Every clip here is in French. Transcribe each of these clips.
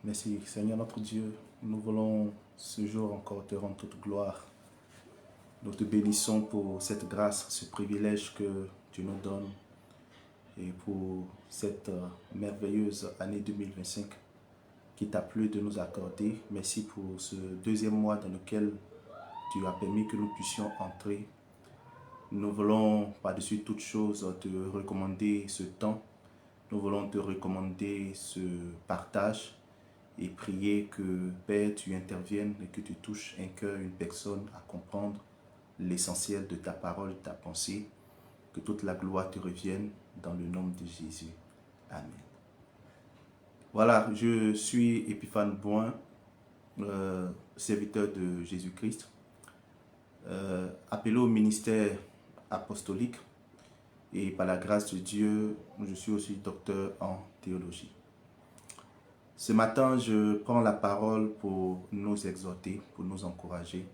Merci Seigneur notre Dieu, nous voulons ce jour encore te rendre toute gloire. Nous te bénissons pour cette grâce, ce privilège que tu nous donnes et pour cette merveilleuse année 2025 qui t'a plu de nous accorder. Merci pour ce deuxième mois dans lequel tu as permis que nous puissions entrer. Nous voulons par-dessus toute chose te recommander ce temps. Nous voulons te recommander ce partage et prier que, Père, tu interviennes et que tu touches un cœur, une personne à comprendre l'essentiel de ta parole, de ta pensée. Que toute la gloire te revienne dans le nom de Jésus. Amen. Voilà, je suis Epiphane Bouin, serviteur de Jésus-Christ, appelé au ministère apostolique et par la grâce de Dieu, je suis aussi docteur en théologie. Ce matin, je prends la parole pour nous exhorter, pour nous encourager,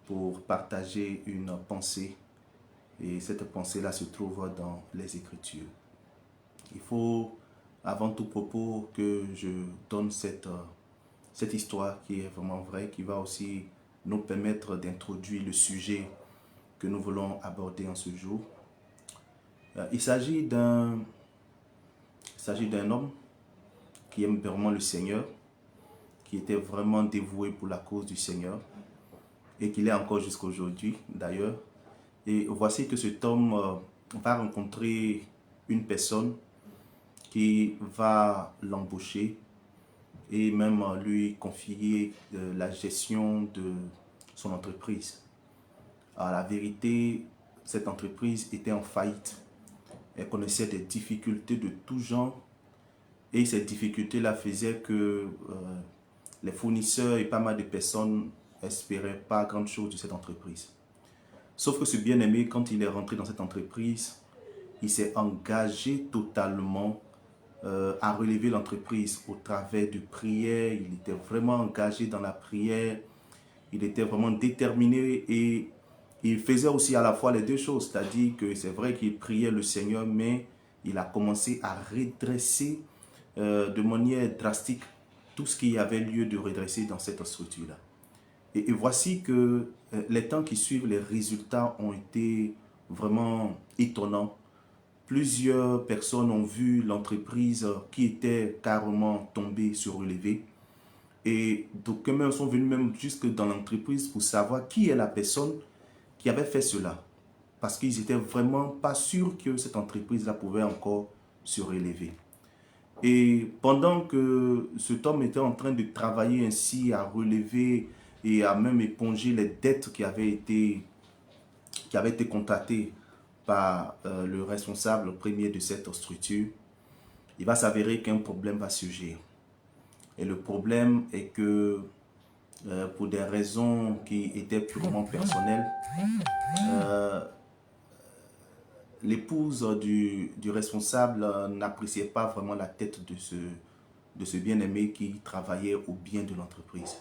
pour partager une pensée. Et cette pensée-là se trouve dans les Écritures. Il faut, avant tout propos, que je donne cette histoire qui est vraiment vraie, qui va aussi nous permettre d'introduire le sujet que nous voulons aborder en ce jour. Il s'agit d'un homme qui aime vraiment le Seigneur, qui était vraiment dévoué pour la cause du Seigneur et qu'il est encore jusqu'à aujourd'hui d'ailleurs. Et voici que cet homme va rencontrer une personne qui va l'embaucher et même lui confier la gestion de son entreprise. Alors, la vérité, cette entreprise était en faillite. Elle connaissait des difficultés de tout genre et ces difficultés-là faisaient que les fournisseurs et pas mal de personnes n'espéraient pas grand chose de cette entreprise. Sauf que ce bien-aimé, quand il est rentré dans cette entreprise, il s'est engagé totalement à relever l'entreprise au travers de prières. Il était vraiment engagé dans la prière. Il était vraiment déterminé et il faisait aussi à la fois les deux choses. C'est-à-dire que c'est vrai qu'il priait le Seigneur, mais il a commencé à redresser de manière drastique tout ce qui avait lieu de redresser dans cette structure-là. Et voici que les temps qui suivent, les résultats ont été vraiment étonnants. Plusieurs personnes ont vu l'entreprise qui était carrément tombée, se relever. Et donc, même sont venus même jusque dans l'entreprise pour savoir qui est la personne qui avait fait cela. Parce qu'ils n'étaient vraiment pas sûrs que cette entreprise-là pouvait encore se relever. Et pendant que cet homme était en train de travailler ainsi à relever et à même éponger les dettes qui avaient été contractées par le responsable premier de cette structure, il va s'avérer qu'un problème va surgir. Et le problème est que pour des raisons qui étaient purement personnelles, l'épouse du responsable n'appréciait pas vraiment la tête de ce bien-aimé qui travaillait au bien de l'entreprise.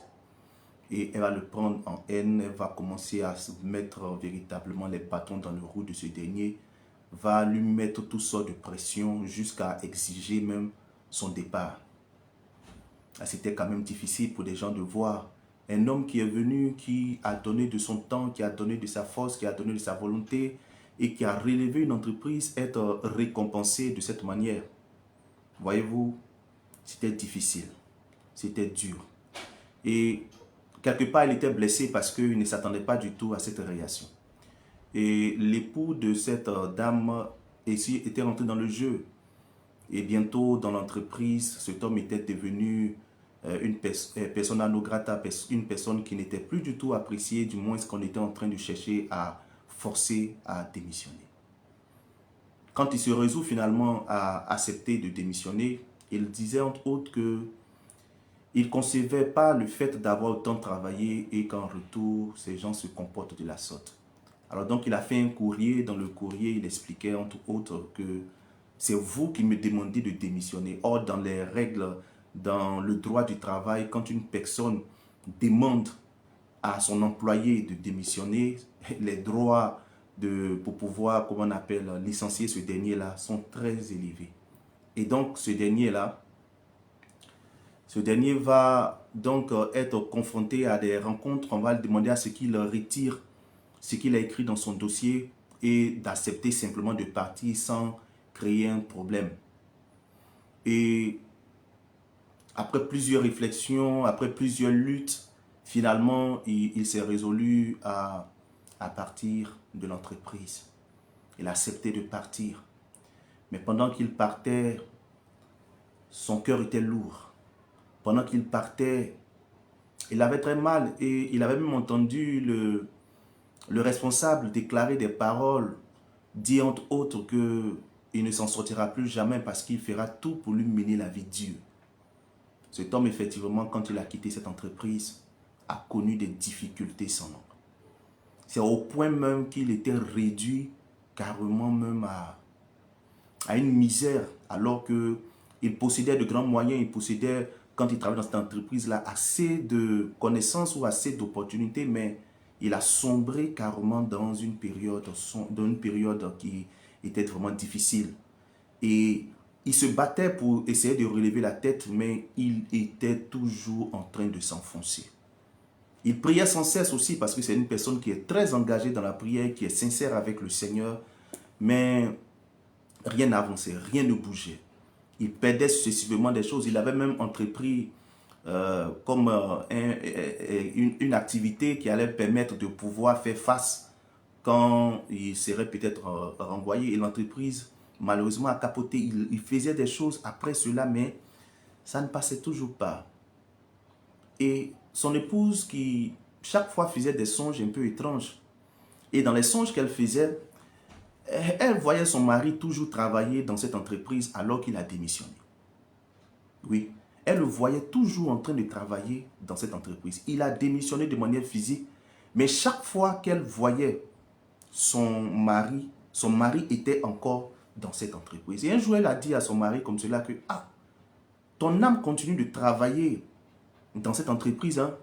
Et elle va le prendre en haine, elle va commencer à se mettre véritablement les bâtons dans le roue de ce dernier, va lui mettre toutes sortes de pression jusqu'à exiger même son départ. C'était quand même difficile pour des gens de voir un homme qui est venu, qui a donné de son temps, qui a donné de sa force, qui a donné de sa volonté et qui a relevé une entreprise, être récompensé de cette manière. Voyez-vous, c'était difficile, c'était dur. Et quelque part, il était blessé parce qu'il ne s'attendait pas du tout à cette réaction. Et l'époux de cette dame était rentré dans le jeu. Et bientôt, dans l'entreprise, cet homme était devenu une persona non grata, une personne qui n'était plus du tout appréciée, du moins ce qu'on était en train de chercher à forcer à démissionner. Quand il se résout finalement à accepter de démissionner, il disait entre autres que il ne concevait pas le fait d'avoir autant travaillé et qu'en retour, ces gens se comportent de la sorte. Alors donc, il a fait un courrier. Dans le courrier, il expliquait entre autres que c'est vous qui me demandez de démissionner. Or, dans les règles, dans le droit du travail, quand une personne demande à son employé de démissionner, les droits pour pouvoir, comment on appelle, licencier ce dernier-là sont très élevés. Et donc, ce dernier-là Ce dernier va donc être confronté à des rencontres. On va lui demander à ce qu'il retire ce qu'il a écrit dans son dossier et d'accepter simplement de partir sans créer un problème. Et après plusieurs réflexions, après plusieurs luttes, finalement, il s'est résolu à partir de l'entreprise. Il a accepté de partir. Mais pendant qu'il partait, son cœur était lourd. Pendant qu'il partait, il avait très mal et il avait même entendu le responsable déclarer des paroles, dire entre autres qu'il ne s'en sortira plus jamais parce qu'il fera tout pour lui mener la vie dure. Cet homme, effectivement, quand il a quitté cette entreprise, a connu des difficultés sans nom. C'est au point même qu'il était réduit carrément même à une misère, alors qu'il possédait de grands moyens, il possédait, quand il travaillait dans cette entreprise-là, assez de connaissances ou assez d'opportunités, mais il a sombré carrément dans une période qui était vraiment difficile. Et il se battait pour essayer de relever la tête, mais il était toujours en train de s'enfoncer. Il priait sans cesse aussi parce que c'est une personne qui est très engagée dans la prière, qui est sincère avec le Seigneur, mais rien n'avançait, rien ne bougeait. Il perdait successivement des choses. Il avait même entrepris une activité qui allait permettre de pouvoir faire face quand il serait peut-être renvoyé. Et l'entreprise, malheureusement, a capoté. Il faisait des choses après cela, mais ça ne passait toujours pas. Et son épouse qui, chaque fois, faisait des songes un peu étranges. Et dans les songes qu'elle faisait, elle voyait son mari toujours travailler dans cette entreprise alors qu'il a démissionné. Oui, elle le voyait toujours en train de travailler dans cette entreprise. Il a démissionné de manière physique, mais chaque fois qu'elle voyait son mari était encore dans cette entreprise. Et un jour, elle a dit à son mari comme cela que « Ah, ton âme continue de travailler dans cette entreprise. Hein? »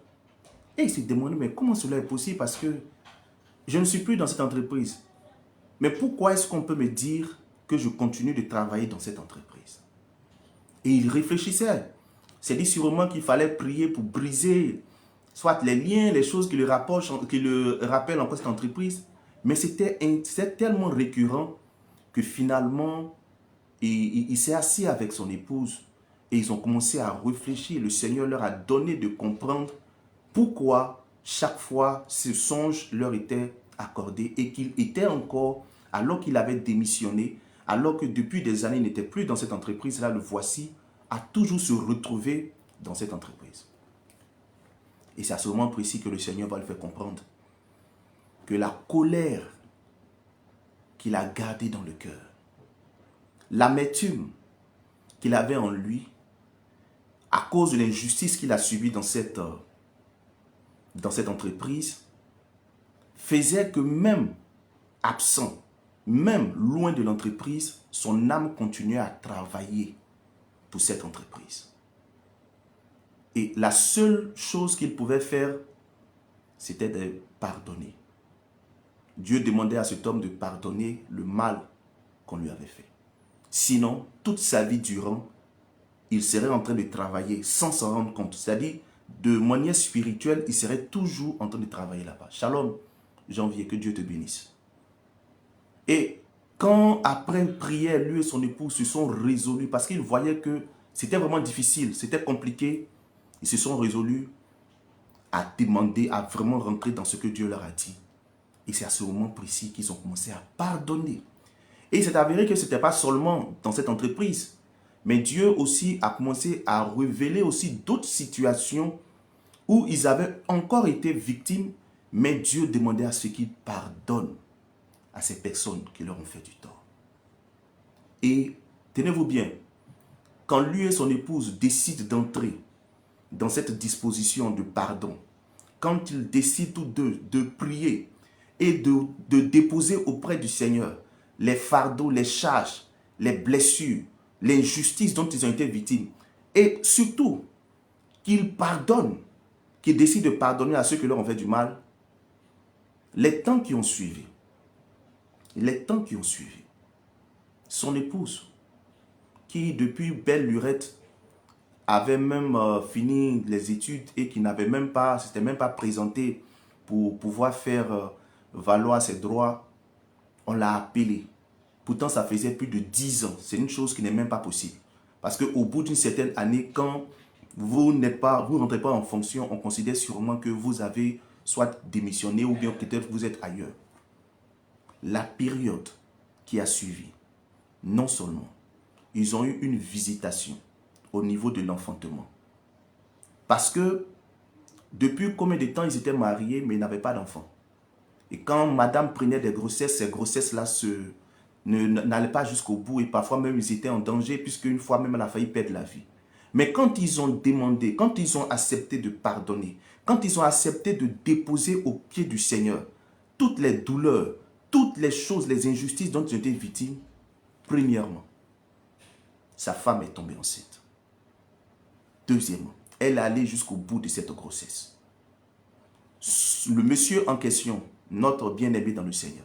Et il s'est demandé « Mais comment cela est possible? Parce que je ne suis plus dans cette entreprise. Mais pourquoi est-ce qu'on peut me dire que je continue de travailler dans cette entreprise? » Et il réfléchissait. C'est dit sûrement qu'il fallait prier pour briser soit les liens, les choses qui le rappellent encore cette entreprise. Mais c'était tellement récurrent que finalement, il s'est assis avec son épouse et ils ont commencé à réfléchir. Le Seigneur leur a donné de comprendre pourquoi chaque fois ce songe leur était accordé et qu'il était encore, alors qu'il avait démissionné, alors que depuis des années il n'était plus dans cette entreprise-là, le voici, a toujours se retrouver dans cette entreprise. Et c'est à ce moment précis que le Seigneur va le faire comprendre que la colère qu'il a gardée dans le cœur, l'amertume qu'il avait en lui, à cause de l'injustice qu'il a subie dans cette entreprise, faisait que même absent, même loin de l'entreprise, son âme continuait à travailler pour cette entreprise. Et la seule chose qu'il pouvait faire, c'était de pardonner. Dieu demandait à cet homme de pardonner le mal qu'on lui avait fait. Sinon, toute sa vie durant, il serait en train de travailler sans s'en rendre compte. C'est-à-dire, de manière spirituelle, il serait toujours en train de travailler là-bas. Shalom, Janvier, que Dieu te bénisse. Et quand, après une prière, lui et son épouse se sont résolus, parce qu'ils voyaient que c'était vraiment difficile, c'était compliqué, ils se sont résolus à demander, à vraiment rentrer dans ce que Dieu leur a dit. Et c'est à ce moment précis qu'ils ont commencé à pardonner. Et il s'est avéré que ce n'était pas seulement dans cette entreprise, mais Dieu aussi a commencé à révéler aussi d'autres situations où ils avaient encore été victimes, mais Dieu demandait à ce qu'ils pardonnent à ces personnes qui leur ont fait du tort. Et tenez-vous bien, quand lui et son épouse décident d'entrer dans cette disposition de pardon, quand ils décident tous deux de prier et de déposer auprès du Seigneur les fardeaux, les charges, les blessures, l'injustice dont ils ont été victimes, et surtout qu'ils pardonnent, qu'ils décident de pardonner à ceux qui leur ont fait du mal, les temps qui ont suivi, son épouse, qui depuis belle lurette avait même fini les études et qui n'avait même pas, s'était même pas présenté pour pouvoir faire valoir ses droits, on l'a appelé. Pourtant, ça faisait plus de 10 ans. C'est une chose qui n'est même pas possible. Parce qu'au bout d'une certaine année, quand vous rentrez pas en fonction, on considère sûrement que vous avez soit démissionné ou bien peut-être vous êtes ailleurs. La période qui a suivi, non seulement, ils ont eu une visitation au niveau de l'enfantement. Parce que depuis combien de temps ils étaient mariés, mais ils n'avaient pas d'enfants. Et quand madame prenait des grossesses, ces grossesses-là n'allaient pas jusqu'au bout et parfois même ils étaient en danger puisque une fois même elle a failli perdre la vie. Mais quand ils ont demandé, quand ils ont accepté de pardonner, quand ils ont accepté de déposer au pied du Seigneur toutes les douleurs, toutes les choses, les injustices dont ils étaient victimes, premièrement, sa femme est tombée enceinte. Deuxièmement, elle est allée jusqu'au bout de cette grossesse. Le monsieur en question, notre bien-aimé dans le Seigneur,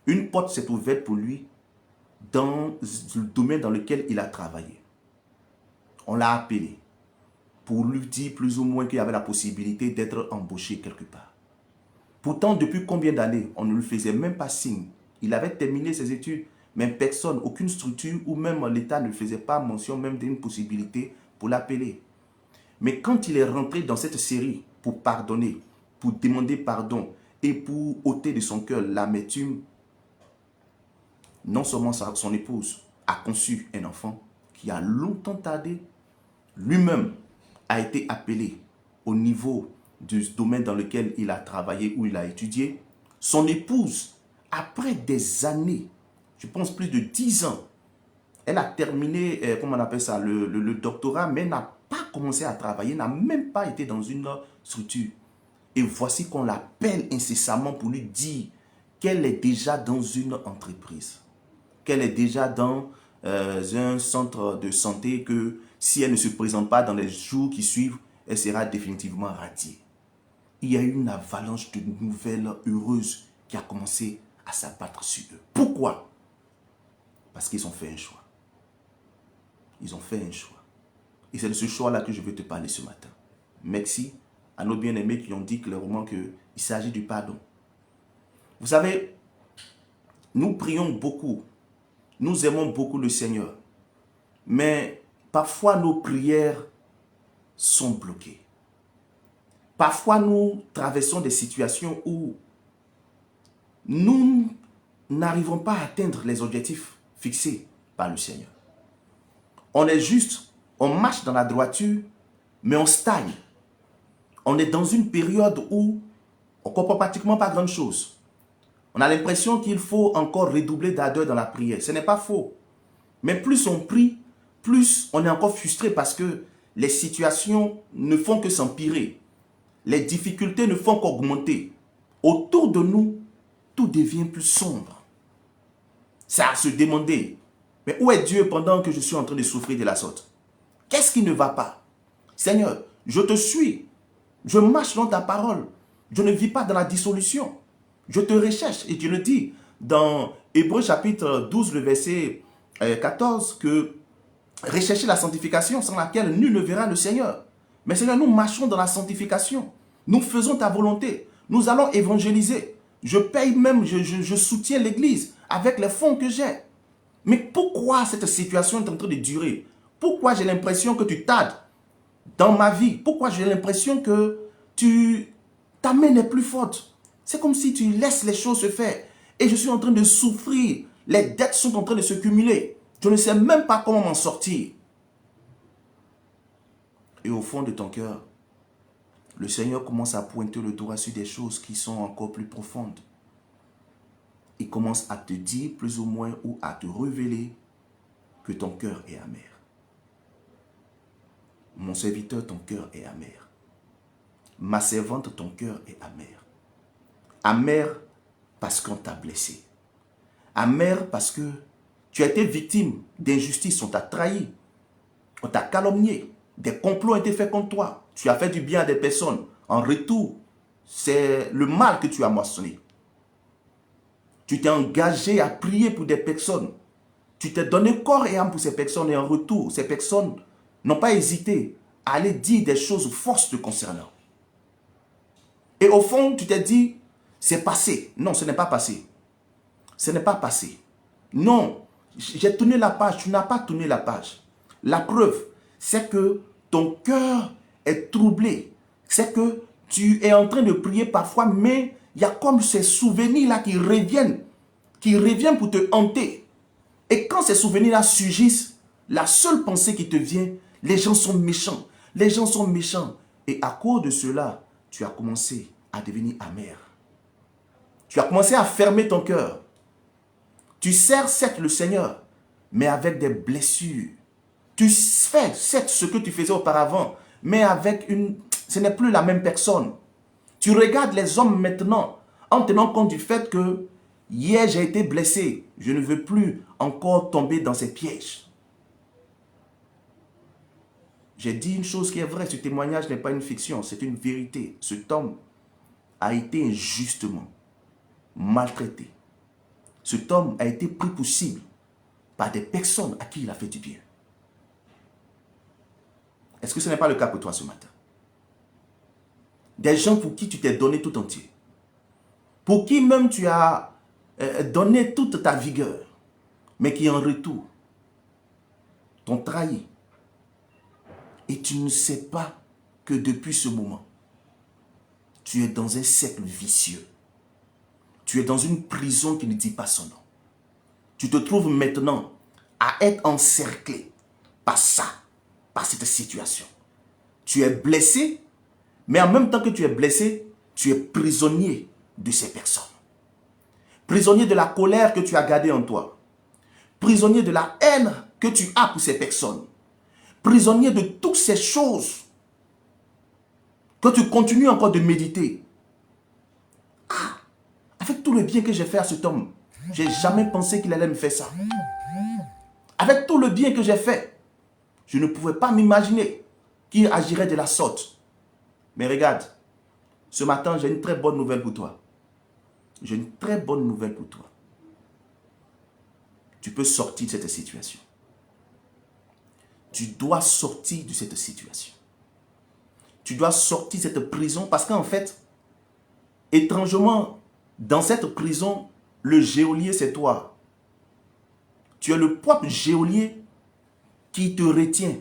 une porte s'est ouverte pour lui dans le domaine dans lequel il a travaillé. On l'a appelé pour lui dire plus ou moins qu'il y avait la possibilité d'être embauché quelque part. Pourtant, depuis combien d'années, on ne lui faisait même pas signe. Il avait terminé ses études, mais personne, aucune structure ou même l'État ne faisait pas mention même d'une possibilité pour l'appeler. Mais quand il est rentré dans cette série pour pardonner, pour demander pardon et pour ôter de son cœur l'amertume, non seulement son épouse a conçu un enfant qui a longtemps tardé, lui-même a été appelé au niveau du domaine dans lequel il a travaillé ou il a étudié. Son épouse, après des années, je pense plus de 10 ans, elle a terminé, comment on appelle ça, le doctorat, mais n'a pas commencé à travailler, n'a même pas été dans une structure. Et voici qu'on l'appelle incessamment pour lui dire qu'elle est déjà dans une entreprise, qu'elle est déjà dans un centre de santé, que si elle ne se présente pas dans les jours qui suivent, elle sera définitivement radiée. Il y a eu une avalanche de nouvelles heureuses qui a commencé à s'abattre sur eux. Pourquoi? Parce qu'ils ont fait un choix. Ils ont fait un choix. Et c'est de ce choix-là que je veux te parler ce matin. Merci à nos bien-aimés qui ont dit clairement qu'il s'agit du pardon. Vous savez, nous prions beaucoup. Nous aimons beaucoup le Seigneur. Mais parfois nos prières sont bloquées. Parfois nous traversons des situations où nous n'arrivons pas à atteindre les objectifs fixés par le Seigneur. On est juste, on marche dans la droiture, mais on stagne. On est dans une période où on ne comprend pratiquement pas grand-chose. On a l'impression qu'il faut encore redoubler d'ardeur dans la prière. Ce n'est pas faux. Mais plus on prie, plus on est encore frustré parce que les situations ne font que s'empirer. Les difficultés ne font qu'augmenter. Autour de nous, tout devient plus sombre. C'est à se demander, mais où est Dieu pendant que je suis en train de souffrir de la sorte? Qu'est-ce qui ne va pas? Seigneur, je te suis. Je marche dans ta parole. Je ne vis pas dans la dissolution. Je te recherche. Et tu le dis dans Hébreux chapitre 12, le verset 14, que rechercher la sanctification sans laquelle nul ne verra le Seigneur. Mais Seigneur, nous marchons dans la sanctification. Nous faisons ta volonté. Nous allons évangéliser. Je paye même, je soutiens l'église avec les fonds que j'ai. Mais pourquoi cette situation est en train de durer? Pourquoi j'ai l'impression que tu tardes dans ma vie? Pourquoi j'ai l'impression que ta main n'est plus forte? C'est comme si tu laisses les choses se faire. Et je suis en train de souffrir. Les dettes sont en train de se cumuler. Je ne sais même pas comment m'en sortir. Et au fond de ton cœur, le Seigneur commence à pointer le doigt sur des choses qui sont encore plus profondes. Il commence à te dire plus ou moins ou à te révéler que ton cœur est amer. Mon serviteur, ton cœur est amer. Ma servante, ton cœur est amer. Amer parce qu'on t'a blessé. Amer parce que tu as été victime d'injustice, on t'a trahi, on t'a calomnié, des complots ont été faits contre toi. Tu as fait du bien à des personnes. En retour, c'est le mal que tu as moissonné. Tu t'es engagé à prier pour des personnes. Tu t'es donné corps et âme pour ces personnes et en retour, ces personnes n'ont pas hésité à aller dire des choses fortes te concernant. Et au fond, tu t'es dit, c'est passé. Non, ce n'est pas passé. Ce n'est pas passé. Non, j'ai tourné la page, tu n'as pas tourné la page. La preuve, c'est que ton cœur est troublé. C'est que tu es en train de prier parfois, mais il y a comme ces souvenirs-là qui reviennent pour te hanter. Et quand ces souvenirs-là surgissent, la seule pensée qui te vient, les gens sont méchants. Les gens sont méchants. Et à cause de cela, tu as commencé à devenir amer. Tu as commencé à fermer ton cœur. Tu sers certes le Seigneur, mais avec des blessures. Tu fais certes ce que tu faisais auparavant, mais avec ce n'est plus la même personne. Tu regardes les hommes maintenant en tenant compte du fait que hier j'ai été blessé. Je ne veux plus encore tomber dans ces pièges. J'ai dit une chose qui est vraie, ce témoignage n'est pas une fiction, c'est une vérité. Cet homme a été injustement maltraité. Cet homme a été pris pour cible par des personnes à qui il a fait du bien. Est-ce que ce n'est pas le cas pour toi ce matin? Des gens pour qui tu t'es donné tout entier. Pour qui même tu as donné toute ta vigueur, mais qui en retour t'ont trahi. Et tu ne sais pas que depuis ce moment, tu es dans un cercle vicieux. Tu es dans une prison qui ne dit pas son nom. Tu te trouves maintenant à être encerclé par ça, par cette situation. Tu es blessé, mais en même temps que tu es blessé, tu es prisonnier de ces personnes. Prisonnier de la colère que tu as gardée en toi. Prisonnier de la haine que tu as pour ces personnes. Prisonnier de toutes ces choses que tu continues encore de méditer. Ah, avec tout le bien que j'ai fait à cet homme, je n'ai jamais pensé qu'il allait me faire ça. Avec tout le bien que j'ai fait, je ne pouvais pas m'imaginer qu'il agirait de la sorte. Mais regarde, ce matin, j'ai une très bonne nouvelle pour toi. J'ai une très bonne nouvelle pour toi. Tu peux sortir de cette situation. Tu dois sortir de cette situation. Tu dois sortir de cette prison parce qu'en fait, étrangement, dans cette prison, le geôlier, c'est toi. Tu es le propre geôlier qui te retient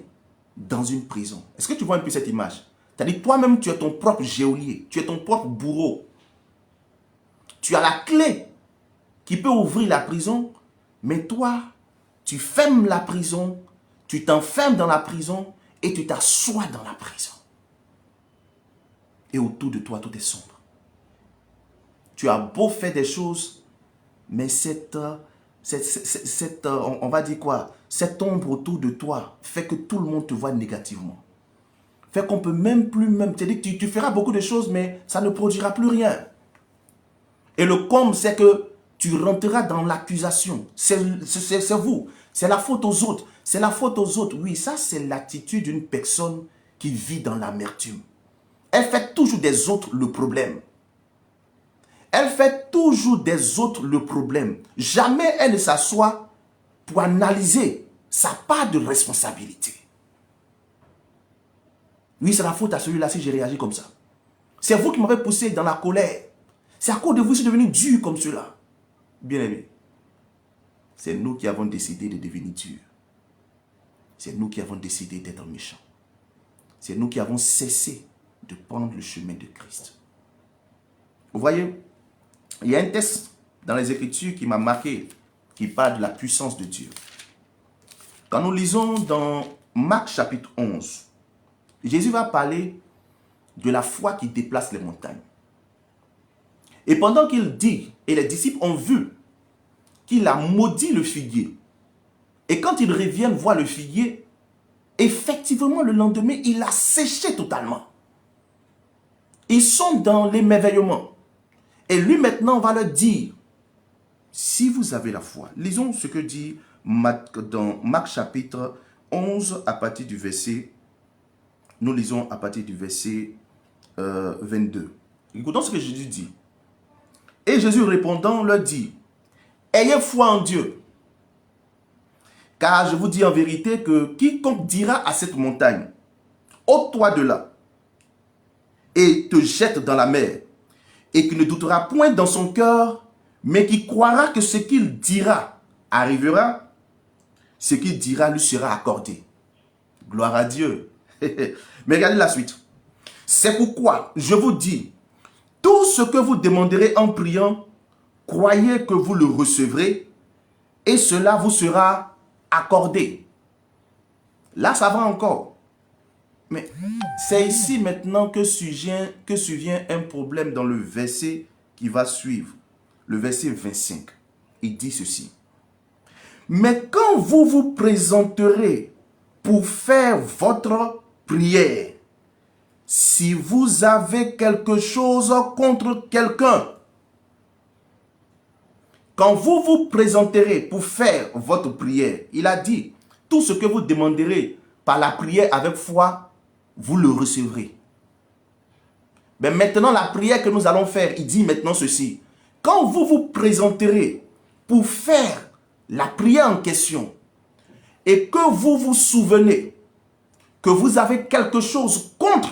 dans une prison. Est-ce que tu vois un peu cette image? C'est-à-dire, toi-même, tu es ton propre geôlier. Tu es ton propre bourreau. Tu as la clé qui peut ouvrir la prison, mais toi, tu fermes la prison, tu t'enfermes dans la prison et tu t'assois dans la prison. Et autour de toi, tout est sombre. Tu as beau faire des choses, mais on va dire quoi? Cette ombre autour de toi fait que tout le monde te voit négativement. Fait qu'on peut même plus, c'est-à-dire que tu feras beaucoup de choses, mais ça ne produira plus rien. Et le comble, c'est que tu rentreras dans l'accusation. C'est vous. C'est la faute aux autres. C'est la faute aux autres. Oui, ça, c'est l'attitude d'une personne qui vit dans l'amertume. Elle fait toujours des autres le problème. Elle fait toujours des autres le problème. Jamais elle ne s'assoit pour analyser sa part de responsabilité. Oui, c'est la faute à celui-là si j'ai réagi comme ça. C'est vous qui m'avez poussé dans la colère. C'est à cause de vous que je suis devenu dur comme cela. Bien aimé, c'est nous qui avons décidé de devenir durs. C'est nous qui avons décidé d'être méchants. C'est nous qui avons cessé de prendre le chemin de Christ. Vous voyez, il y a un texte dans les Écritures qui m'a marqué, qui parle de la puissance de Dieu. Quand nous lisons dans Marc chapitre 11, Jésus va parler de la foi qui déplace les montagnes. Et pendant qu'il dit, et les disciples ont vu qu'il a maudit le figuier. Et quand ils reviennent voir le figuier, effectivement le lendemain, il a séché totalement. Ils sont dans l'émerveillement. Et lui maintenant va leur dire, si vous avez la foi, lisons ce que dit dans Marc chapitre 11 à partir du verset, nous lisons à partir du verset 22. Écoutons ce que Jésus dit. Et Jésus répondant leur dit, ayez foi en Dieu. Car je vous dis en vérité que quiconque dira à cette montagne, ôte-toi de là et te jette dans la mer, et qui ne doutera point dans son cœur, mais qui croira que ce qu'il dira arrivera, ce qu'il dira lui sera accordé. Gloire à Dieu. Mais regardez la suite. C'est pourquoi je vous dis, tout ce que vous demanderez en priant, croyez que vous le recevrez, et cela vous sera accordé. Là, ça va encore. Mais c'est ici maintenant que survient un problème dans le verset qui va suivre. Le verset 25. Il dit ceci. Mais quand vous vous présenterez pour faire votre prière, si vous avez quelque chose contre quelqu'un, quand vous vous présenterez pour faire votre prière, il a dit, tout ce que vous demanderez par la prière avec foi, vous le recevrez. Mais maintenant, la prière que nous allons faire, il dit maintenant ceci. Quand vous vous présenterez pour faire la prière en question et que vous vous souvenez que vous avez quelque chose contre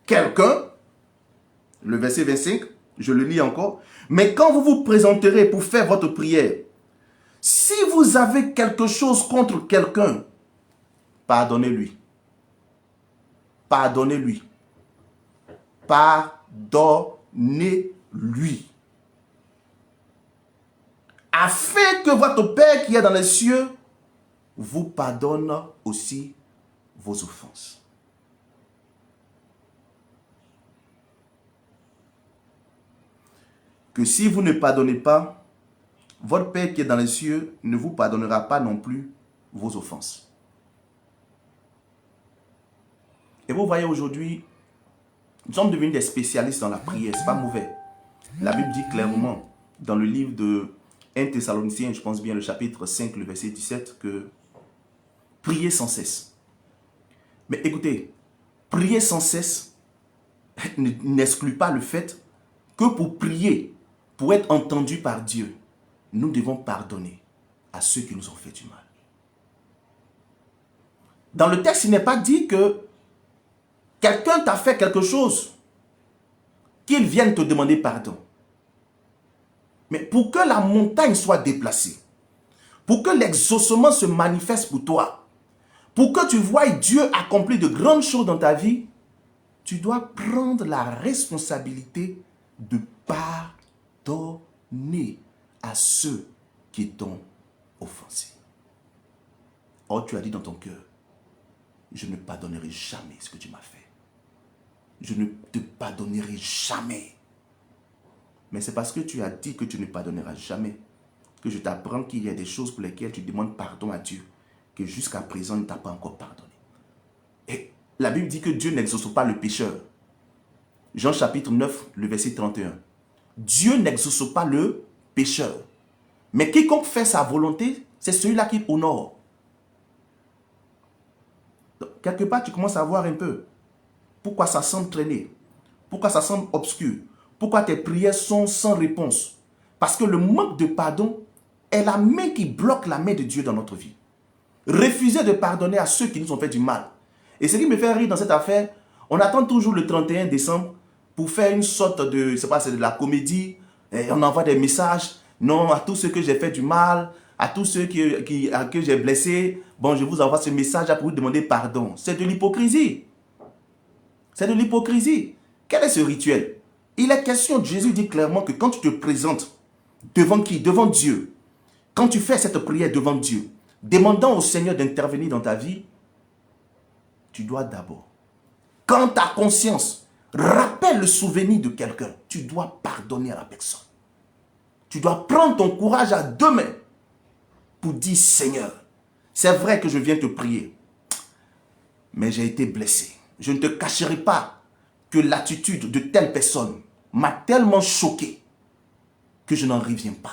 quelqu'un, le verset 25, je le lis encore, mais quand vous vous présenterez pour faire votre prière, si vous avez quelque chose contre quelqu'un, pardonnez-lui. Pardonnez-lui. Pardonnez-lui. Afin que votre Père qui est dans les cieux vous pardonne aussi vos offenses. Que si vous ne pardonnez pas, votre Père qui est dans les cieux ne vous pardonnera pas non plus vos offenses. Et vous voyez aujourd'hui, nous sommes devenus des spécialistes dans la prière, c'est pas mauvais. La Bible dit clairement dans le livre de 1 Thessaloniciens, je pense bien le chapitre 5, le verset 17, que priez sans cesse. Mais écoutez, prier sans cesse n'exclut pas le fait que pour prier, pour être entendu par Dieu, nous devons pardonner à ceux qui nous ont fait du mal. Dans le texte, il n'est pas dit que quelqu'un t'a fait quelque chose, qu'il vienne te demander pardon. Mais pour que la montagne soit déplacée, pour que l'exaucement se manifeste pour toi, pour que tu voies Dieu accomplir de grandes choses dans ta vie, tu dois prendre la responsabilité de pardonner à ceux qui t'ont offensé. Or, tu as dit dans ton cœur, je ne pardonnerai jamais ce que tu m'as fait. Je ne te pardonnerai jamais. Mais c'est parce que tu as dit que tu ne pardonneras jamais que je t'apprends qu'il y a des choses pour lesquelles tu demandes pardon à Dieu, que jusqu'à présent, il ne t'a pas encore pardonné. Et la Bible dit que Dieu n'exauce pas le pécheur. Jean chapitre 9, le verset 31. Dieu n'exauce pas le pécheur. Mais quiconque fait sa volonté, c'est celui-là qui honore. Donc, quelque part, tu commences à voir un peu pourquoi ça semble traîner, pourquoi ça semble obscur, pourquoi tes prières sont sans réponse. Parce que le manque de pardon est la main qui bloque la main de Dieu dans notre vie. Refuser de pardonner à ceux qui nous ont fait du mal. Et ce qui me fait rire dans cette affaire, on attend toujours le 31 décembre pour faire une sorte de, je sais pas, c'est de la comédie, et on envoie des messages, non, à tous ceux que j'ai fait du mal, à tous ceux que j'ai blessés, bon, je vous envoie ce message pour vous demander pardon. C'est de l'hypocrisie. C'est de l'hypocrisie. Quel est ce rituel? Il est question, Jésus dit clairement que quand tu te présentes devant qui? Devant Dieu. Quand tu fais cette prière devant Dieu, demandant au Seigneur d'intervenir dans ta vie, tu dois d'abord, quand ta conscience rappelle le souvenir de quelqu'un, tu dois pardonner à la personne. Tu dois prendre ton courage à deux mains pour dire, Seigneur, c'est vrai que je viens te prier, mais j'ai été blessé. Je ne te cacherai pas que l'attitude de telle personne m'a tellement choqué que je n'en reviens pas.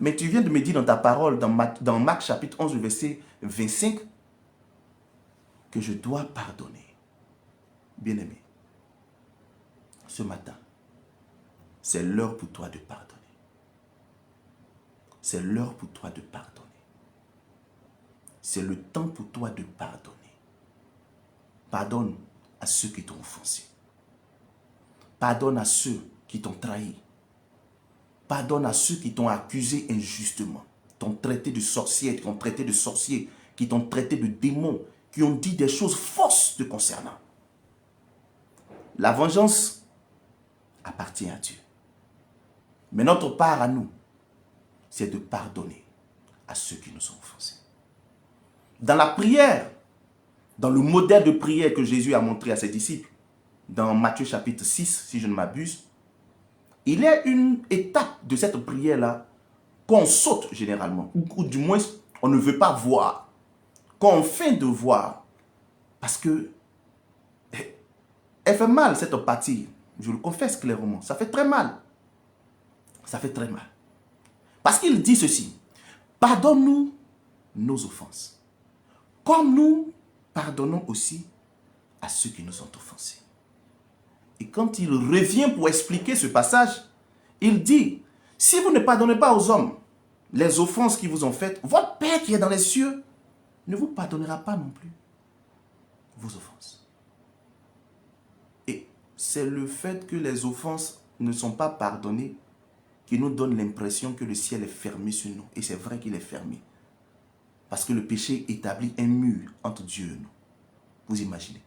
Mais tu viens de me dire dans ta parole, dans Marc chapitre 11, verset 25, que je dois pardonner. Bien-aimé, ce matin, c'est l'heure pour toi de pardonner. C'est l'heure pour toi de pardonner. c'est le temps pour toi de pardonner. Pardonne à ceux qui t'ont offensé. Pardonne à ceux qui t'ont trahi. Pardonne à ceux qui t'ont accusé injustement, t'ont traité de sorcière, qui t'ont traité de sorcier, qui t'ont traité de démon, qui ont dit des choses fausses te concernant. La vengeance appartient à Dieu. Mais notre part à nous, c'est de pardonner à ceux qui nous ont offensés. Dans la prière, dans le modèle de prière que Jésus a montré à ses disciples, dans Matthieu chapitre 6, si je ne m'abuse, il y a une étape de cette prière-là qu'on saute généralement, ou du moins on ne veut pas voir, qu'on feint de voir, parce que elle fait mal cette partie, je le confesse clairement, ça fait très mal. Ça fait très mal. Parce qu'il dit ceci, pardonne-nous nos offenses, comme nous pardonnons aussi à ceux qui nous ont offensés. Et quand il revient pour expliquer ce passage, il dit, si vous ne pardonnez pas aux hommes les offenses qu'ils vous ont faites, votre Père qui est dans les cieux ne vous pardonnera pas non plus vos offenses. Et c'est le fait que les offenses ne sont pas pardonnées qui nous donne l'impression que le ciel est fermé sur nous. Et c'est vrai qu'il est fermé. Parce que le péché établit un mur entre Dieu et nous. Vous imaginez?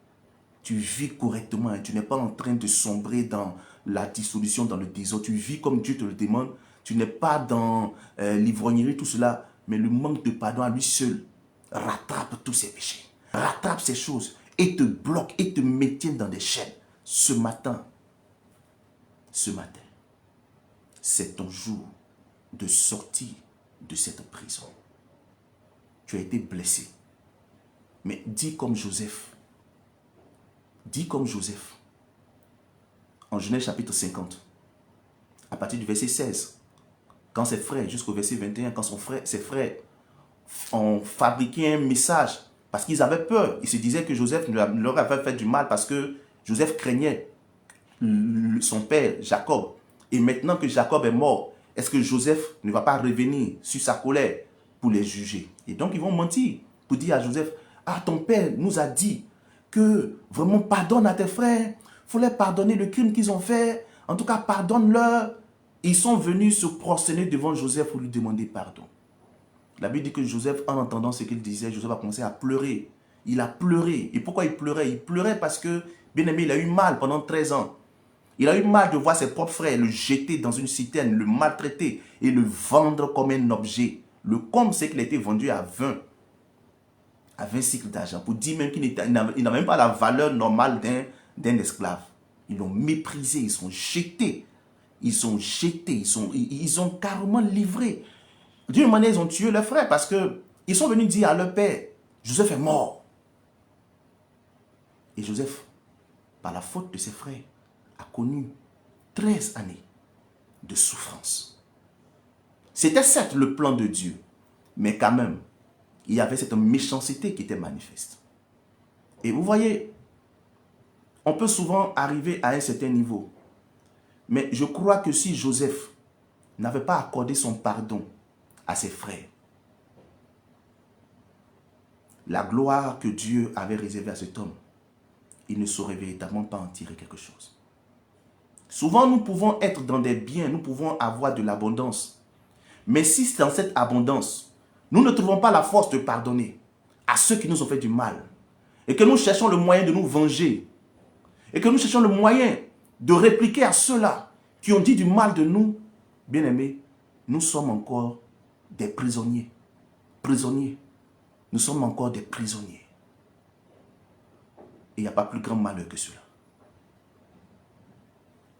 Tu vis correctement et tu n'es pas en train de sombrer dans la dissolution, dans le désordre. Tu vis comme Dieu te le demande. Tu n'es pas dans l'ivrognerie, tout cela. Mais le manque de pardon à lui seul rattrape tous ces péchés. Rattrape ces choses et te bloque et te maintient dans des chaînes. Ce matin, c'est ton jour de sortie de cette prison. Tu as été blessé. Mais dis comme Joseph. Dis comme Joseph. En Genèse chapitre 50. À partir du verset 16. Quand ses frères, jusqu'au verset 21, quand ses frères ont fabriqué un message. Parce qu'ils avaient peur. Ils se disaient que Joseph leur avait fait du mal parce que Joseph craignait son père, Jacob. Et maintenant que Jacob est mort, est-ce que Joseph ne va pas revenir sur sa colère pour les juger? Et donc ils vont mentir pour dire à Joseph, ah, ton père nous a dit que vraiment pardonne à tes frères, il faut leur pardonner le crime qu'ils ont fait, en tout cas pardonne-leur. Ils sont venus se prosterner devant Joseph pour lui demander pardon. La Bible dit que Joseph, en entendant ce qu'il disait, Joseph a commencé à pleurer. Il a pleuré. Et pourquoi il pleurait? Il pleurait parce que, bien aimé, il a eu mal pendant 13 ans. Il a eu mal de voir ses propres frères le jeter dans une citerne, le maltraiter et le vendre comme un objet. Le comble, c'est qu'il a été vendu à 20 cycles d'argent. Pour dire même qu'il n'a même pas la valeur normale d'un esclave. Ils l'ont méprisé, ils sont jetés. Ils ont carrément livré. D'une manière, ils ont tué leurs frères parce qu'ils sont venus dire à leur père, Joseph est mort. Et Joseph, par la faute de ses frères, a connu 13 années de souffrance. C'était certes le plan de Dieu, mais quand même, il y avait cette méchanceté qui était manifeste. Et vous voyez, on peut souvent arriver à un certain niveau, mais je crois que si Joseph n'avait pas accordé son pardon à ses frères, la gloire que Dieu avait réservée à cet homme, il ne saurait véritablement pas en tirer quelque chose. Souvent, nous pouvons être dans des biens, nous pouvons avoir de l'abondance. Mais si dans cette abondance, nous ne trouvons pas la force de pardonner à ceux qui nous ont fait du mal, et que nous cherchons le moyen de nous venger, et que nous cherchons le moyen de répliquer à ceux-là qui ont dit du mal de nous, bien aimés, nous sommes encore des prisonniers. Prisonniers. Nous sommes encore des prisonniers. Et il n'y a pas plus grand malheur que cela.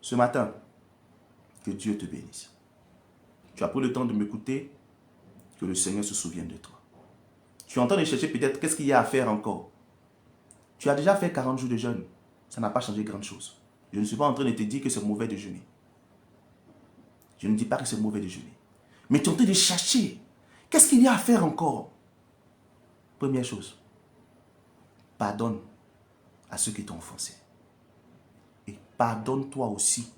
Ce matin, que Dieu te bénisse. Tu as pris le temps de m'écouter, que le Seigneur se souvienne de toi. Tu es en train de chercher peut-être qu'est-ce qu'il y a à faire encore. Tu as déjà fait 40 jours de jeûne. Ça n'a pas changé grand-chose. Je ne suis pas en train de te dire que c'est mauvais de jeûner. Je ne dis pas que c'est mauvais de jeûner. Mais tu es en train de chercher. Qu'est-ce qu'il y a à faire encore? Première chose, pardonne à ceux qui t'ont offensé. Et pardonne-toi aussi.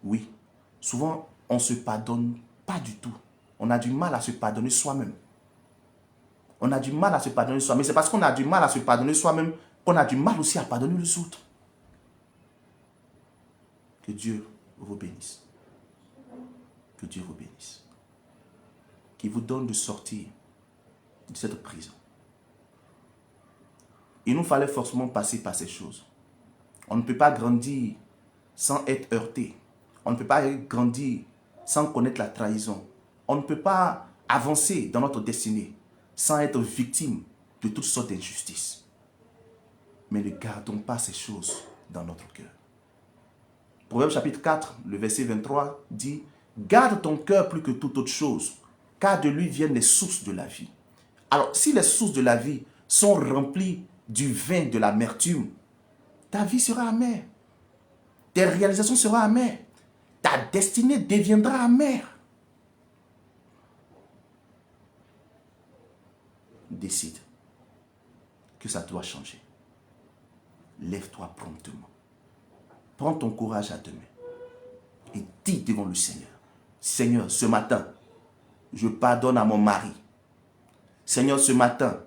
Oui, souvent, on ne se pardonne pas du tout. On a du mal à se pardonner soi-même. On a du mal à se pardonner soi-même. Mais c'est parce qu'on a du mal à se pardonner soi-même qu'on a du mal aussi à pardonner les autres. Que Dieu vous bénisse. Que Dieu vous bénisse. Qu'il vous donne de sortir de cette prison. Il nous fallait forcément passer par ces choses. On ne peut pas grandir sans être heurté. On ne peut pas grandir sans connaître la trahison. On ne peut pas avancer dans notre destinée sans être victime de toutes sortes d'injustices. Mais ne gardons pas ces choses dans notre cœur. Proverbe chapitre 4, le verset 23 dit « Garde ton cœur plus que toute autre chose, car de lui viennent les sources de la vie. » Alors, si les sources de la vie sont remplies du vin de l'amertume, ta vie sera amère. Tes réalisations seront amères. Ta destinée deviendra amère. Décide que ça doit changer. Lève-toi promptement. Prends ton courage à deux mains et dis devant le Seigneur, Seigneur, ce matin, je pardonne à mon mari. Seigneur, ce matin,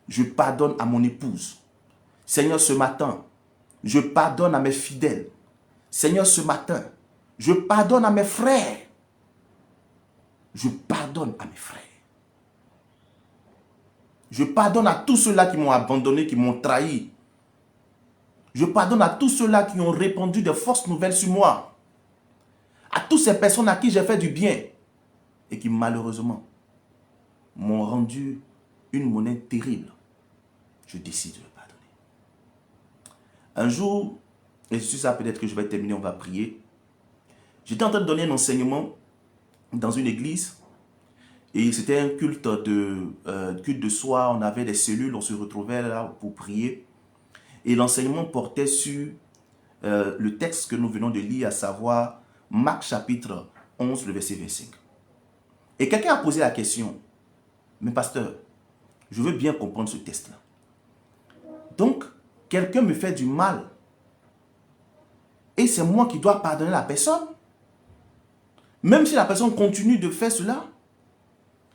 je pardonne à mon épouse. Seigneur, ce matin, je pardonne à mes fidèles. Seigneur, ce matin, je pardonne à mes frères. Je pardonne à mes frères. Je pardonne à tous ceux-là qui m'ont abandonné, qui m'ont trahi. Je pardonne à tous ceux-là qui ont répandu de fausses nouvelles sur moi. À toutes ces personnes à qui j'ai fait du bien et qui malheureusement m'ont rendu une monnaie terrible. Je décide de le pardonner. Un jour, et sur ça peut-être que je vais terminer, on va prier. J'étais en train de donner un enseignement dans une église et c'était un culte de soir. On avait des cellules, on se retrouvait là pour prier. Et l'enseignement portait sur le texte que nous venons de lire, à savoir Marc chapitre 11, le verset 25. Et quelqu'un a posé la question, mais pasteur, je veux bien comprendre ce texte-là. Donc, quelqu'un me fait du mal et c'est moi qui dois pardonner la personne, même si la personne continue de faire cela.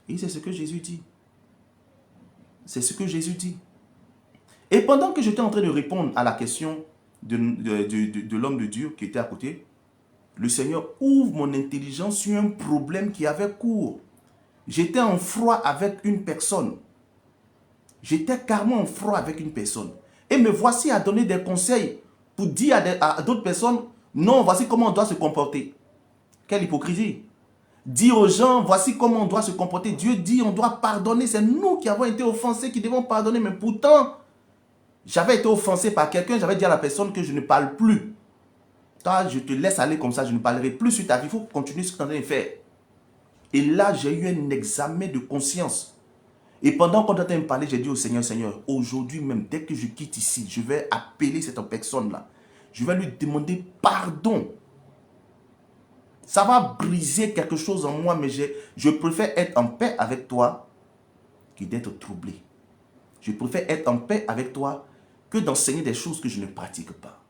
Et c'est ce que Jésus dit. C'est ce que Jésus dit. Et pendant que j'étais en train de répondre à la question de l'homme de Dieu qui était à côté, le Seigneur ouvre mon intelligence sur un problème qui avait cours. J'étais en froid avec une personne. J'étais carrément en froid avec une personne. Et me voici à donner des conseils pour dire à d'autres personnes, non, voici comment on doit se comporter. Quelle hypocrisie. Dire aux gens, voici comment on doit se comporter. Dieu dit, on doit pardonner. C'est nous qui avons été offensés, qui devons pardonner. Mais pourtant, j'avais été offensé par quelqu'un, j'avais dit à la personne que je ne parle plus. Toi, je te laisse aller comme ça, je ne parlerai plus sur ta vie. Il faut continuer ce que tu es en train de faire. Et là, j'ai eu un examen de conscience. Et pendant qu'on est en train de parler, j'ai dit au Seigneur, Seigneur, aujourd'hui même, dès que je quitte ici, je vais appeler cette personne-là. Je vais lui demander pardon. Ça va briser quelque chose en moi, mais je préfère être en paix avec toi que d'être troublé. Je préfère être en paix avec toi que d'enseigner des choses que je ne pratique pas.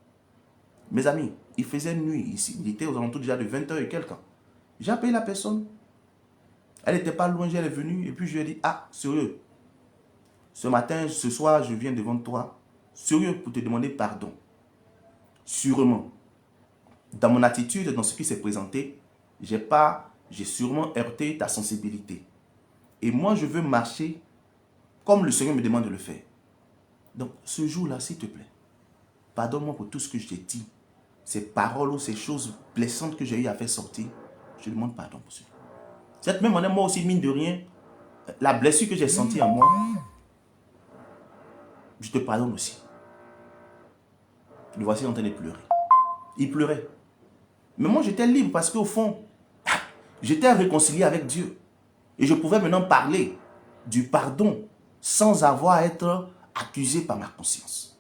Mes amis, il faisait nuit ici. Il était aux alentours déjà de 20h et quelques. J'ai appelé la personne. Elle n'était pas loin, elle est venue. Et puis je lui ai dit, ah, sérieux. Ce matin, ce soir, je viens devant toi. Sérieux, pour te demander pardon. Sûrement. Dans mon attitude, dans ce qui s'est présenté, j'ai sûrement heurté ta sensibilité. Et moi, je veux marcher comme le Seigneur me demande de le faire. Donc, ce jour-là, s'il te plaît, pardonne-moi pour tout ce que je t'ai dit. Ces paroles ou ces choses blessantes que j'ai eu à faire sortir. Je demande pardon pour cela. Cette même année, moi aussi, mine de rien, la blessure que j'ai sentie en moi, je te pardonne aussi. Le voici en train de pleurer. Il pleurait. Mais moi, j'étais libre parce qu'au fond, j'étais réconcilié avec Dieu. Et je pouvais maintenant parler du pardon sans avoir à être accusé par ma conscience.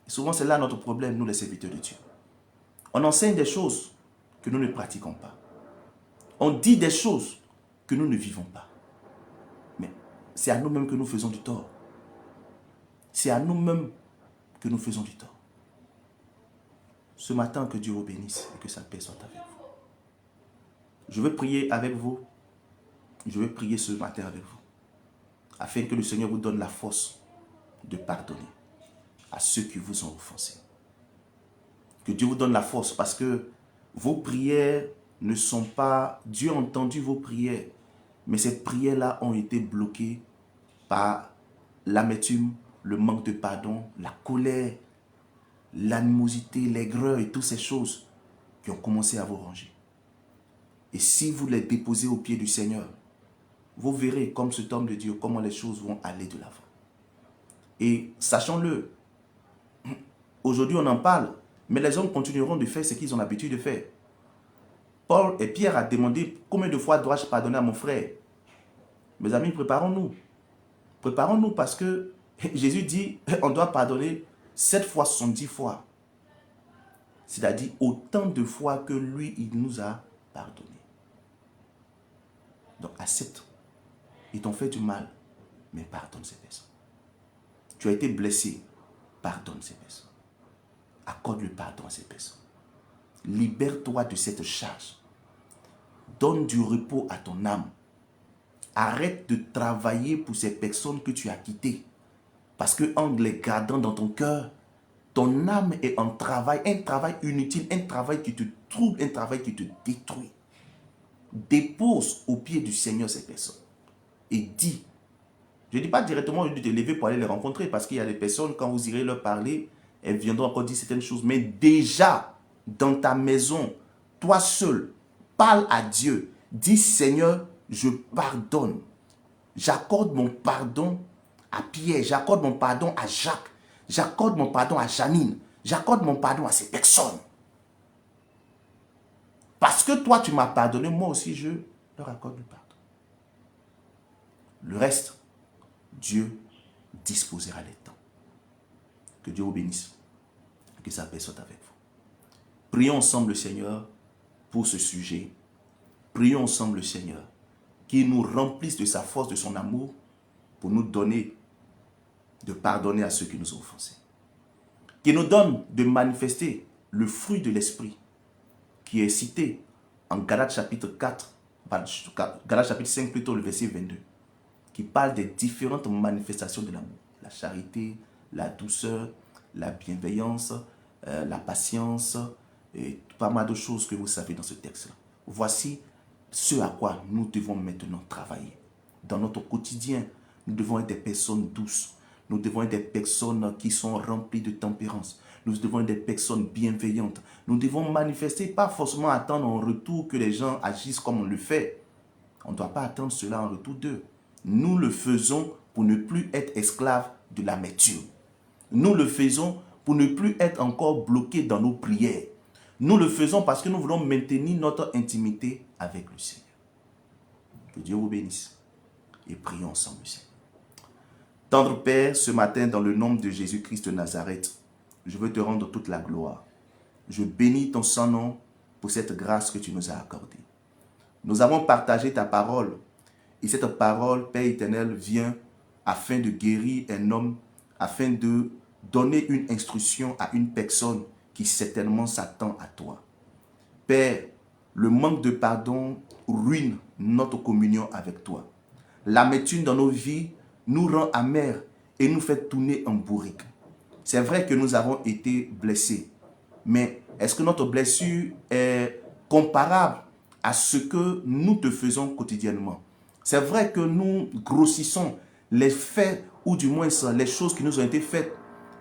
Et souvent, c'est là notre problème, nous les serviteurs de Dieu. On enseigne des choses que nous ne pratiquons pas. On dit des choses que nous ne vivons pas. Mais c'est à nous-mêmes que nous faisons du tort. C'est à nous-mêmes que nous faisons du tort. Ce matin, que Dieu vous bénisse et que sa paix soit avec vous. Je veux prier avec vous. Je veux prier ce matin avec vous. afin que le Seigneur vous donne la force de pardonner à ceux qui vous ont offensé. Que Dieu vous donne la force parce que vos prières ne sont pas... Dieu a entendu vos prières, mais ces prières-là ont été bloquées par l'amertume, le manque de pardon, la colère, l'animosité, l'aigreur et toutes ces choses qui ont commencé à vous ranger. Et si vous les déposez aux pieds du Seigneur, vous verrez comme cet homme de Dieu, comment les choses vont aller de l'avant. Et sachons-le, aujourd'hui on en parle, mais les hommes continueront de faire ce qu'ils ont l'habitude de faire. Paul et Pierre a demandé combien de fois dois-je pardonner à mon frère. Mes amis, préparons-nous. Préparons-nous parce que Jésus dit on doit pardonner 7 fois, 70 fois. C'est-à-dire autant de fois que lui, il nous a pardonné. Donc accepte. Ils t'ont fait du mal, mais pardonne ces personnes. Tu as été blessé, pardonne ces personnes. Accorde le pardon à ces personnes. Libère-toi de cette charge. Donne du repos à ton âme. Arrête de travailler pour ces personnes que tu as quittées. Parce qu'en les gardant dans ton cœur, ton âme est en travail, un travail inutile, un travail qui te trouble, un travail qui te détruit. Dépose au pied du Seigneur ces personnes. Et dis, je ne dis pas directement de te lever pour aller les rencontrer, parce qu'il y a des personnes, quand vous irez leur parler, elles viendront encore dire certaines choses. Mais déjà, dans ta maison, toi seul, parle à Dieu. Dis, Seigneur, je pardonne. J'accorde mon pardon à Pierre, j'accorde mon pardon à Jacques, j'accorde mon pardon à Janine, j'accorde mon pardon à ces personnes. Parce que toi, tu m'as pardonné, moi aussi, je leur accorde le pardon. Le reste, Dieu disposera les temps. Que Dieu vous bénisse. Que sa paix soit avec vous. Prions ensemble le Seigneur pour ce sujet. Prions ensemble le Seigneur qu'il nous remplisse de sa force, de son amour, pour nous donner de pardonner à ceux qui nous ont offensés. Qu'il nous donne de manifester le fruit de l'esprit qui est cité en Galates chapitre 4, Galates chapitre 5 plutôt, le verset 22, qui parle des différentes manifestations de l'amour. La charité, la douceur, la bienveillance, la patience, et pas mal de choses que vous savez dans ce texte-là. Voici ce à quoi nous devons maintenant travailler. Dans notre quotidien, nous devons être des personnes douces. Nous devons être des personnes qui sont remplies de tempérance. Nous devons être des personnes bienveillantes. Nous devons manifester, pas forcément attendre en retour que les gens agissent comme on le fait. On ne doit pas attendre cela en retour d'eux. Nous le faisons pour ne plus être esclaves de l'amertume. Nous le faisons pour ne plus être encore bloqués dans nos prières. Nous le faisons parce que nous voulons maintenir notre intimité avec le Seigneur. Que Dieu vous bénisse et prions ensemble le Seigneur. Tendre Père, ce matin, dans le nom de Jésus-Christ de Nazareth, je veux te rendre toute la gloire. Je bénis ton Saint-Nom pour cette grâce que tu nous as accordée. Nous avons partagé ta parole et cette parole, Père éternel, vient afin de guérir un homme, afin de donner une instruction à une personne qui certainement s'attend à toi. Père, le manque de pardon ruine notre communion avec toi. L'amertume dans nos vies nous rend amers et nous fait tourner en bourrique. C'est vrai que nous avons été blessés, mais est-ce que notre blessure est comparable à ce que nous te faisons quotidiennement? C'est vrai que nous grossissons les faits ou du moins les choses qui nous ont été faites,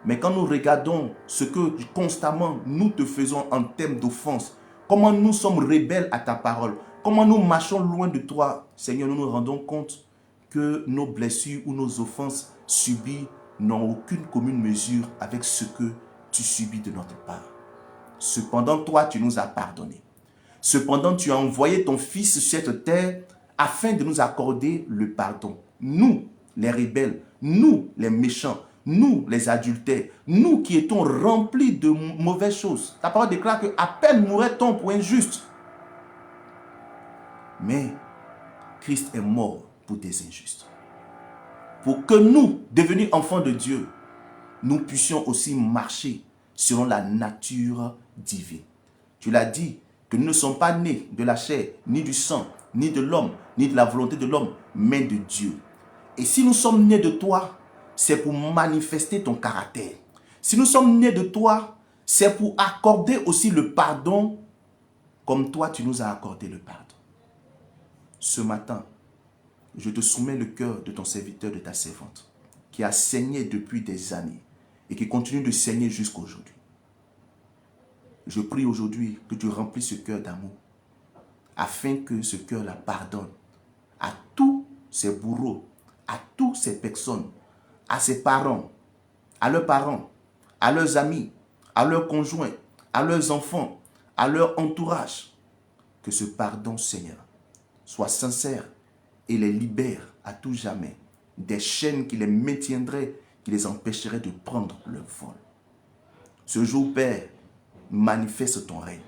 mais quand nous regardons ce que constamment nous te faisons en termes d'offense, comment nous sommes rebelles à ta parole, comment nous marchons loin de toi, Seigneur, nous nous rendons compte que nos blessures ou nos offenses subies n'ont aucune commune mesure avec ce que tu subis de notre part. Cependant, toi, tu nous as pardonné. Cependant, tu as envoyé ton Fils sur cette terre afin de nous accorder le pardon. Nous, les rebelles, nous, les méchants, nous, les adultères, nous qui étions remplis de mauvaises choses. Ta parole déclare que à peine mourrait-on pour un juste. Mais Christ est mort pour des injustes. Pour que nous, devenus enfants de Dieu, nous puissions aussi marcher selon la nature divine. Tu l'as dit, que nous ne sommes pas nés de la chair, ni du sang, ni de l'homme, ni de la volonté de l'homme, mais de Dieu. Et si nous sommes nés de toi, c'est pour manifester ton caractère. Si nous sommes nés de toi, c'est pour accorder aussi le pardon comme toi tu nous as accordé le pardon. Ce matin, je te soumets le cœur de ton serviteur, de ta servante, qui a saigné depuis des années et qui continue de saigner jusqu'à aujourd'hui. Je prie aujourd'hui que tu remplisses ce cœur d'amour, afin que ce cœur la pardonne à tous ces bourreaux, à toutes ces personnes, à ses parents, à leurs amis, à leurs conjoints, à leurs enfants, à leur entourage. Que ce pardon, Seigneur, soit sincère et les libère à tout jamais des chaînes qui les maintiendraient, qui les empêcheraient de prendre leur vol. Ce jour, Père, manifeste ton règne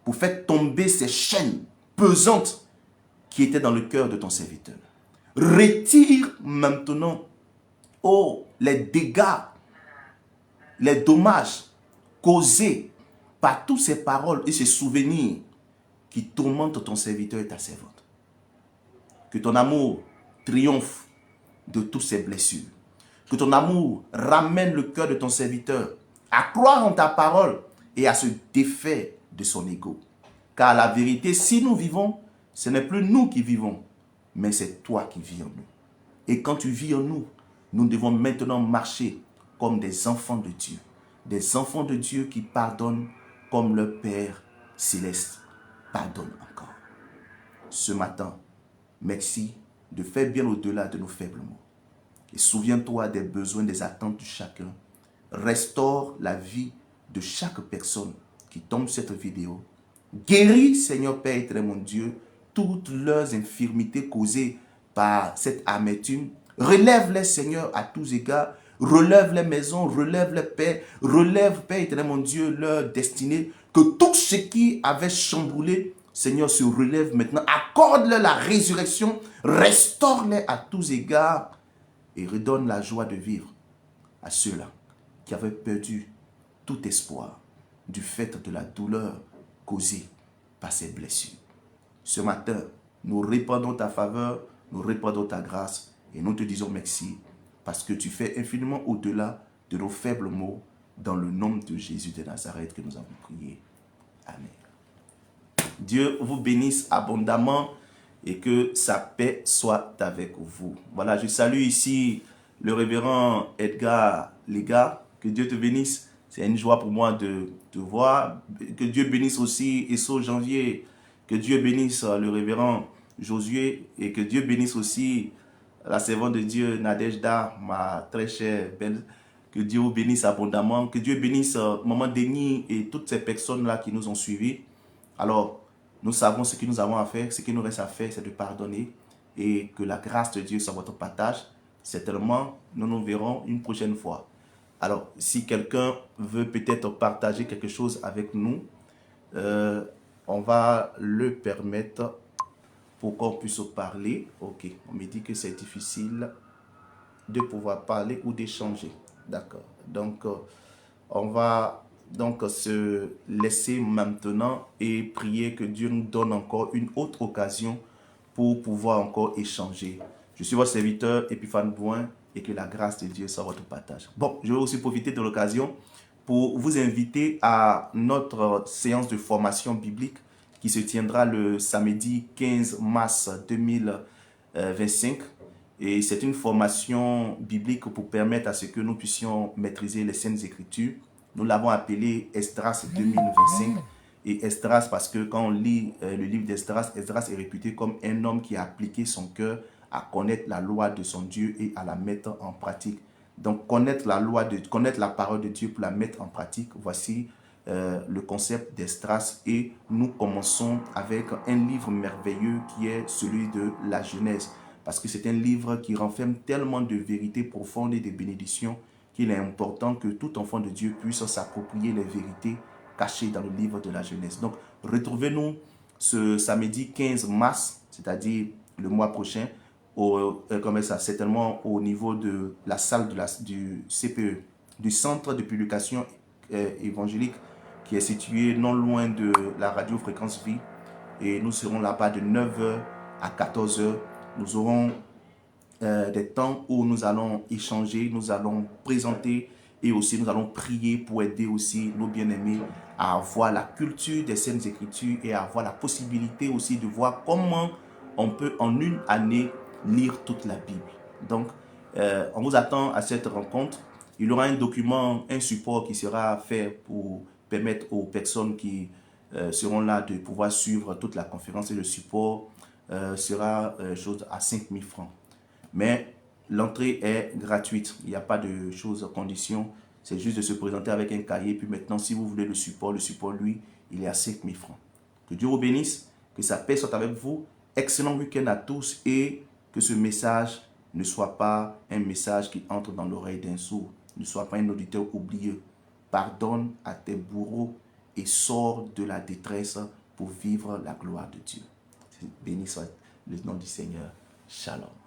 pour faire tomber ces chaînes pesantes qui étaient dans le cœur de ton serviteur. Retire maintenant, oh, les dégâts, les dommages causés par toutes ces paroles et ces souvenirs qui tourmentent ton serviteur et ta servante. Que ton amour triomphe de toutes ces blessures. Que ton amour ramène le cœur de ton serviteur à croire en ta parole et à se défaire de son ego. Car la vérité, si nous vivons, ce n'est plus nous qui vivons, mais c'est toi qui vis en nous. Et quand tu vis en nous, nous devons maintenant marcher comme des enfants de Dieu. Des enfants de Dieu qui pardonnent comme leur Père céleste pardonne encore. Ce matin, merci de faire bien au-delà de nos faibles mots. Et souviens-toi des besoins, des attentes de chacun. Restaure la vie de chaque personne qui tombe sur cette vidéo. Guéris, Seigneur Père éternel mon Dieu, toutes leurs infirmités causées par cette amertume. Relève-les, Seigneur, à tous égards. Relève les maisons, relève les pères, relève, Père éternel mon Dieu, leur destinée. Que tout ce qui avait chamboulé, Seigneur, se relève maintenant. Accorde-leur la résurrection, restaure-les à tous égards et redonne la joie de vivre à ceux-là qui avaient perdu tout espoir du fait de la douleur causée par ces blessures. Ce matin, nous répandons ta faveur, nous répandons ta grâce et nous te disons merci parce que tu fais infiniment au-delà de nos faibles mots dans le nom de Jésus de Nazareth que nous avons prié. Amen. Dieu vous bénisse abondamment et que sa paix soit avec vous. Voilà, je salue ici le révérend Edgar Lega. Que Dieu te bénisse. C'est une joie pour moi de te voir. Que Dieu bénisse aussi Esso Janvier. Que Dieu bénisse le révérend Josué. Et que Dieu bénisse aussi la servante de Dieu Nadejda, ma très chère belle. Que Dieu vous bénisse abondamment. Que Dieu bénisse Maman Denis et toutes ces personnes-là qui nous ont suivis. Alors, nous savons ce que nous avons à faire. Ce qu'il nous reste à faire, c'est de pardonner. Et que la grâce de Dieu soit votre partage. Certainement, nous nous verrons une prochaine fois. Alors, si quelqu'un veut peut-être partager quelque chose avec nous, on va le permettre pour qu'on puisse parler. Ok, on me dit que c'est difficile de pouvoir parler ou d'échanger. D'accord. Donc, on va donc se laisser maintenant et prier que Dieu nous donne encore une autre occasion pour pouvoir encore échanger. Je suis votre serviteur Epiphane Bouin et que la grâce de Dieu soit votre partage. Bon, je vais aussi profiter de l'occasion pour vous inviter à notre séance de formation biblique qui se tiendra le samedi 15 mars 2025. Et c'est une formation biblique pour permettre à ce que nous puissions maîtriser les Saintes Écritures. Nous l'avons appelé Esdras 2025. Et Esdras, parce que quand on lit le livre d'Esdras, Esdras est réputé comme un homme qui a appliqué son cœur à connaître la loi de son Dieu et à la mettre en pratique. Donc, connaître la parole de Dieu pour la mettre en pratique, voici le concept d'Esdras. Et nous commençons avec un livre merveilleux qui est celui de la Genèse. Parce que c'est un livre qui renferme tellement de vérités profondes et de bénédictions qu'il est important que tout enfant de Dieu puisse s'approprier les vérités cachées dans le livre de la Genèse. Donc, retrouvez-nous ce samedi 15 mars, c'est-à-dire le mois prochain, certainement au niveau de la salle du CPE, du Centre de publication évangélique, qui est situé non loin de la radio Fréquence Vie. Et nous serons là-bas de 9h à 14h. Nous aurons des temps où nous allons échanger, nous allons présenter et aussi nous allons prier pour aider aussi nos bien-aimés à avoir la culture des Saintes Écritures et à avoir la possibilité aussi de voir comment on peut en une année lire toute la Bible. Donc, on vous attend à cette rencontre. Il y aura un document, un support qui sera fait pour permettre aux personnes qui seront là de pouvoir suivre toute la conférence, et le support sera chose à 5 000 francs. Mais l'entrée est gratuite, il n'y a pas de choses, conditions, c'est juste de se présenter avec un cahier. Puis maintenant, si vous voulez le support, lui, il est à 5 000 francs. Que Dieu vous bénisse, que sa paix soit avec vous. Excellent week-end à tous, et que ce message ne soit pas un message qui entre dans l'oreille d'un sourd, ne soit pas un auditeur oublieux. Pardonne à tes bourreaux et sors de la détresse pour vivre la gloire de Dieu. Béni soit le nom du Seigneur. Shalom.